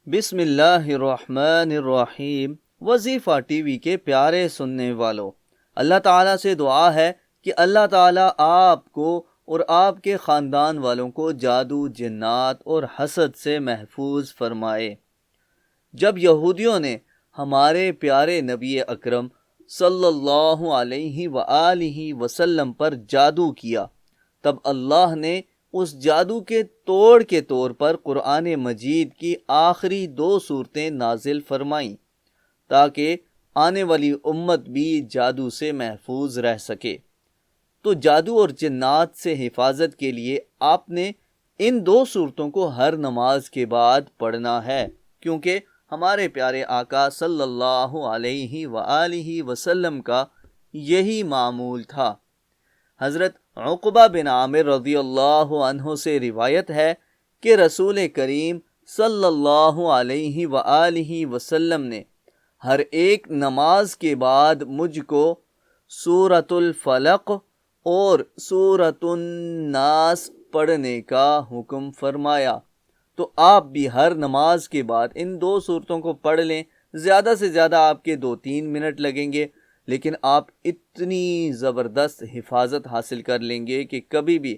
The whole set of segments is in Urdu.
بسم اللہ الرحمن الرحیم۔ وظیفہ ٹی وی کے پیارے سننے والوں، اللہ تعالیٰ سے دعا ہے کہ اللہ تعالیٰ آپ کو اور آپ کے خاندان والوں کو جادو، جنات اور حسد سے محفوظ فرمائے۔ جب یہودیوں نے ہمارے پیارے نبی اکرم صلی اللہ علیہ وآلہ وسلم پر جادو کیا، تب اللہ نے اس جادو کے توڑ کے طور پر قرآن مجید کی آخری 2 سورتیں نازل فرمائیں تاکہ آنے والی امت بھی جادو سے محفوظ رہ سکے۔ تو جادو اور جنات سے حفاظت کے لیے آپ نے ان 2 سورتوں کو ہر نماز کے بعد پڑھنا ہے، کیونکہ ہمارے پیارے آقا صلی اللہ علیہ وآلہ وسلم کا یہی معمول تھا۔ حضرت عقبہ بن عامر رضی اللہ عنہ سے روایت ہے کہ رسول کریم صلی اللہ علیہ وآلہ وسلم نے ہر ایک نماز کے بعد مجھ کو سورۃ الفلق اور سورۃ الناس پڑھنے کا حکم فرمایا۔ تو آپ بھی ہر نماز کے بعد ان 2 سورتوں کو پڑھ لیں۔ زیادہ سے زیادہ آپ کے 2-3 منٹ لگیں گے، لیکن آپ اتنی زبردست حفاظت حاصل کر لیں گے کہ کبھی بھی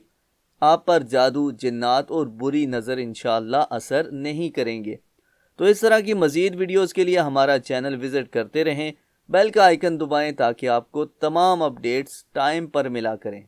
آپ پر جادو، جنات اور بری نظر انشاءاللہ اثر نہیں کریں گے۔ تو اس طرح کی مزید ویڈیوز کے لیے ہمارا چینل وزٹ کرتے رہیں، بیل کا آئیکن دبائیں تاکہ آپ کو تمام اپڈیٹس ٹائم پر ملا کریں۔